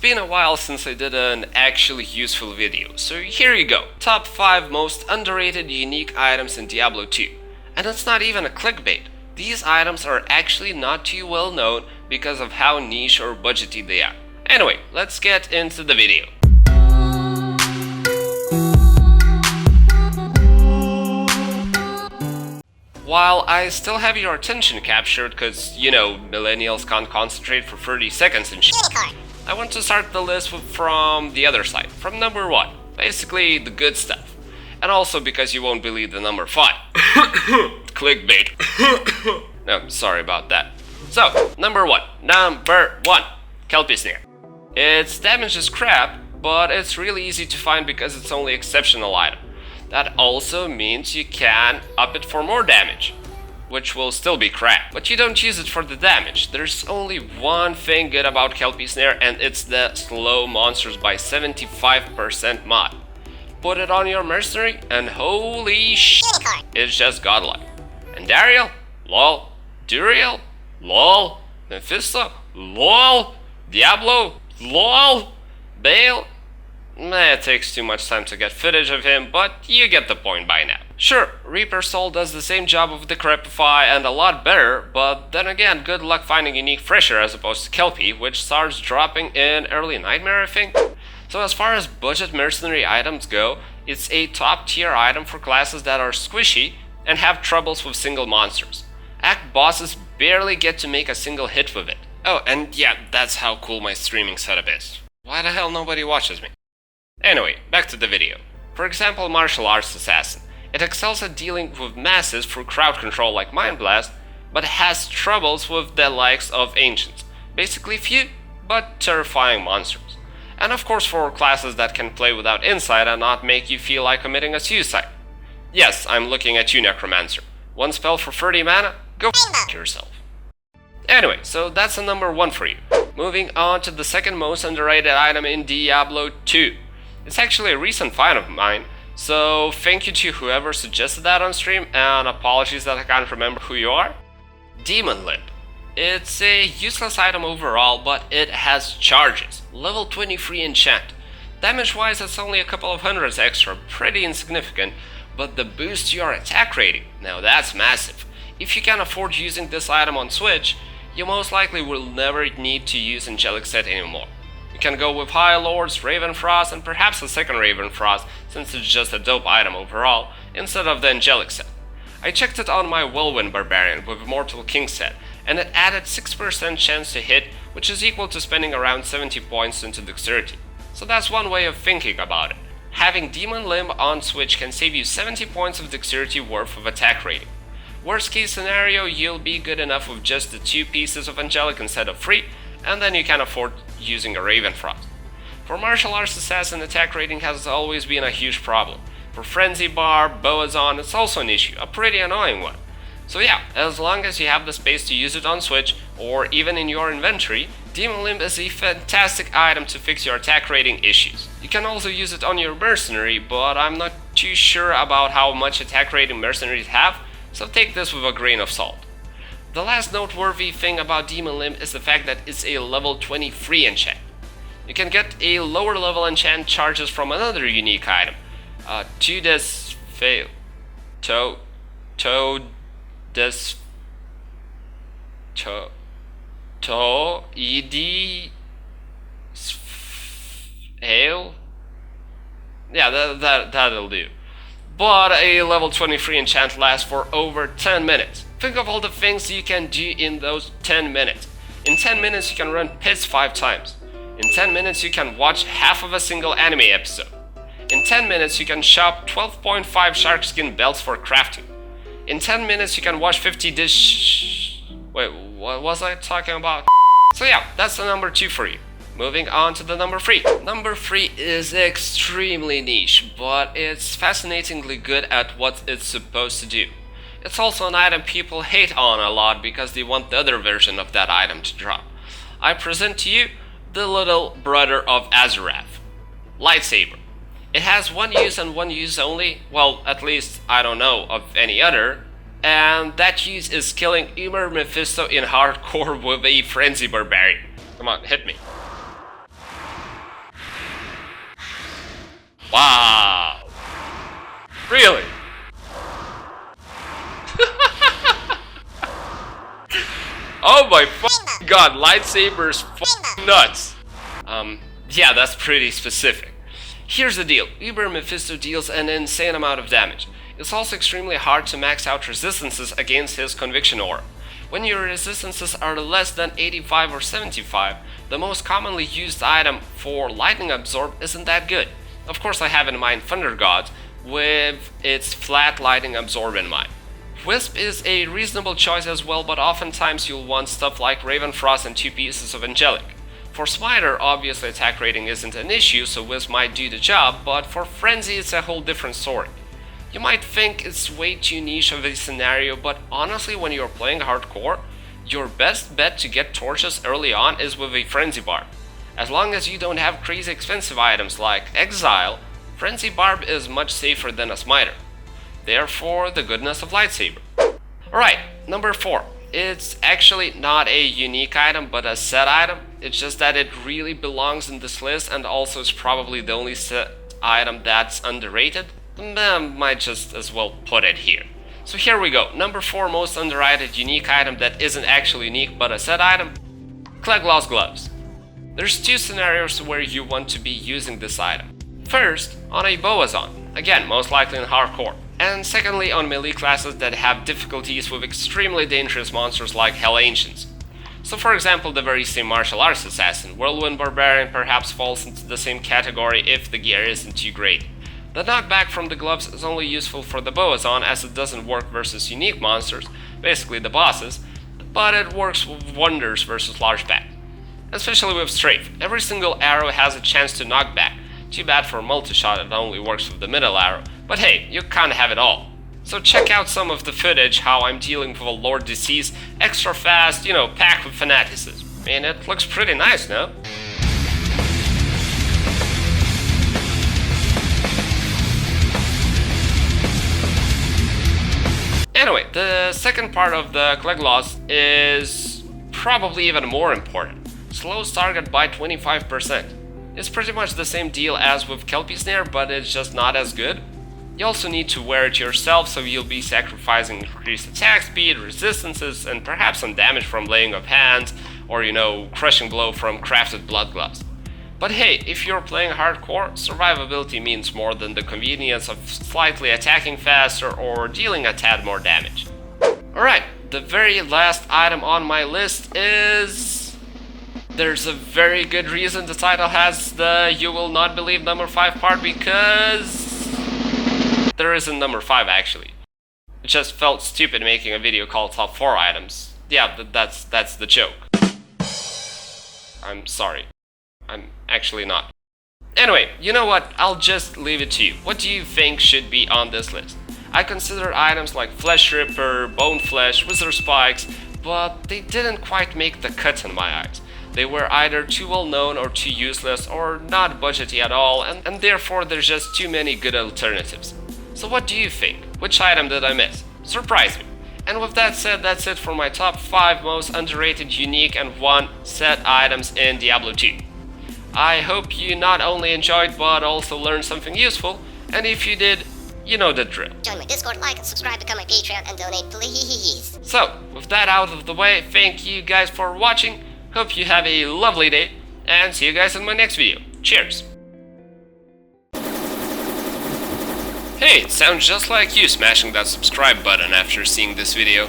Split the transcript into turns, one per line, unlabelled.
been a while since I did an actually useful video, so here you go. Top 5 most underrated unique items in Diablo 2. And it's not even a clickbait. These items are actually not too well known because of how niche or budgety they are. Anyway, let's get into the video. While I still have your attention captured, cause you know, millennials can't concentrate for 30 seconds and shit, I want to start the list from the other side, from number 1, basically the good stuff. And also because you won't believe the number 5. Clickbait. No, sorry about that. So, number 1, Kelpie Snare. Its damage is crap, but it's really easy to find because it's only exceptional item. That also means you can up it for more damage, which will still be crap, but you don't use it for the damage. There's only one thing good about Kelpie Snare, and it's the slow monsters by 75% mod. Put it on your mercenary and holy shit, it's just godlike. And Dariel? Lol. Duriel? Lol. Mephisto? Lol. Diablo? Lol. Bale? It takes too much time to get footage of him, but you get the point by now. Sure, Reaper Soul does the same job of Decrepify and a lot better, but then again, good luck finding unique Fresher as opposed to Kelpie, which starts dropping in early Nightmare, I think. So as far as budget mercenary items go, it's a top tier item for classes that are squishy and have troubles with single monsters. Act bosses barely get to make a single hit with it. Oh, and yeah, that's how cool my streaming setup is. Why the hell nobody watches me? Anyway, back to the video. For example, Martial Arts Assassin. It excels at dealing with masses through crowd control like Mind Blast, but has troubles with the likes of Ancients. Basically few, but terrifying monsters. And of course for classes that can play without insight and not make you feel like committing a suicide. Yes, I'm looking at you, Necromancer. One spell for 30 mana? Go f*** yourself. Anyway, so that's a number 1 for you. Moving on to the second most underrated item in Diablo 2. It's actually a recent find of mine, so thank you to whoever suggested that on stream, and apologies that I can't remember who you are. Demon Limb. It's a useless item overall, but it has charges. Level 23 enchant. Damage wise it's only a couple of hundreds extra, pretty insignificant, but the boost to your attack rating, now that's massive. If you can afford using this item on Switch, you most likely will never need to use Angelic Set anymore. You can go with High Lords, Ravenfrost, and perhaps a second Ravenfrost, since it's just a dope item overall, instead of the Angelic Set. I checked it on my Whirlwind Barbarian with Immortal King set, and it added 6% chance to hit, which is equal to spending around 70 points into Dexterity. So that's one way of thinking about it. Having Demon Limb on Switch can save you 70 points of Dexterity worth of attack rating. Worst case scenario, you'll be good enough with just the 2 pieces of Angelic instead of 3, and then you can afford using a Ravenfrost. For Martial Arts Assassin, attack rating has always been a huge problem. For Frenzy Bar, Boazon, it's also an issue, a pretty annoying one. So yeah, as long as you have the space to use it on Switch, or even in your inventory, Demon Limb is a fantastic item to fix your attack rating issues. You can also use it on your Mercenary, but I'm not too sure about how much attack rating Mercenaries have, so take this with a grain of salt. The last noteworthy thing about Demon Limb is the fact that it's a level 23 enchant. You can get a lower level enchant charges from another unique item. Yeah, that'll do. But a level 23 enchant lasts for over 10 minutes. Think of all the things you can do in those 10 minutes. In 10 minutes you can run pits 5 times. In 10 minutes you can watch half of a single anime episode. In 10 minutes you can shop 12.5 sharkskin belts for crafting. In 10 minutes you can watch 50 dish... Wait, what was I talking about? So yeah, that's the number 2 for you. Moving on to the number 3. Number 3 is extremely niche, but it's fascinatingly good at what it's supposed to do. It's also an item people hate on a lot because they want the other version of that item to drop. I present to you the little brother of Azurath, Lightsaber. It has one use and one use only, well, at least I don't know of any other, and that use is killing Uber Mephisto in hardcore with a Frenzy Barbarian. Come on, hit me. Wow. Really? Oh my fucking god, lightsabers fucking nuts. Yeah, that's pretty specific. Here's the deal, Uber Mephisto deals an insane amount of damage. It's also extremely hard to max out resistances against his conviction aura. When your resistances are less than 85 or 75, the most commonly used item for lightning absorb isn't that good. Of course I have in mind Thunder God with its flat lightning absorb in mind. Wisp is a reasonable choice as well, but oftentimes you'll want stuff like Raven Frost and 2 pieces of Angelic. For Smiter, obviously attack rating isn't an issue, so Wisp might do the job, but for Frenzy it's a whole different story. You might think it's way too niche of a scenario, but honestly when you're playing hardcore, your best bet to get torches early on is with a Frenzy Barb. As long as you don't have crazy expensive items like Exile, Frenzy Barb is much safer than a Smiter. Therefore, the goodness of Lightsaber. Alright, number 4. It's actually not a unique item, but a set item. It's just that it really belongs in this list and also is probably the only set item that's underrated. Might just as well put it here. So here we go. Number 4 most underrated unique item that isn't actually unique but a set item. Clegloss Gloves. There's 2 scenarios where you want to be using this item. First, on a Boazon, again most likely in hardcore. And secondly on melee classes that have difficulties with extremely dangerous monsters like Hell Ancients. So for example the very same martial arts assassin, Whirlwind Barbarian perhaps falls into the same category if the gear isn't too great. The knockback from the gloves is only useful for the Boazon as it doesn't work versus unique monsters, basically the bosses, but it works wonders versus large bat. Especially with Strafe, every single arrow has a chance to knock back. Too bad for multi-shot it only works with the middle arrow, but hey, you kinda have it all. So check out some of the footage how I'm dealing with a Lord Disease extra fast, packed with fanaticism. And it looks pretty nice, no? Anyway, the second part of the Clegloss is probably even more important. Slows target by 25%. It's pretty much the same deal as with Kelpie Snare, but it's just not as good. You also need to wear it yourself, so you'll be sacrificing increased attack speed, resistances, and perhaps some damage from laying of hands, or crushing blow from crafted blood gloves. But hey, if you're playing hardcore, survivability means more than the convenience of slightly attacking faster or dealing a tad more damage. Alright, the very last item on my list is... There's a very good reason the title has the You Will Not Believe number 5 part, because... There isn't number 5 actually. It just felt stupid making a video called Top 4 Items. Yeah, that's the joke. I'm sorry. I'm actually not. Anyway, you know what? I'll just leave it to you. What do you think should be on this list? I considered items like Flesh Ripper, Bone Flesh, Wizard Spikes, but they didn't quite make the cut in my eyes. They were either too well known or too useless or not budgety at all, and therefore there's just too many good alternatives. So what do you think? Which item did I miss? Surprise me! And with that said, that's it for my top 5 most underrated, unique, and 1 set items in Diablo 2. I hope you not only enjoyed but also learned something useful, and if you did, you know the drill.
Join my Discord, like and subscribe, become my Patreon, and donate please.
So, with that out of the way, thank you guys for watching, hope you have a lovely day, and see you guys in my next video. Cheers! Hey, it sounds just like you smashing that subscribe button after seeing this video.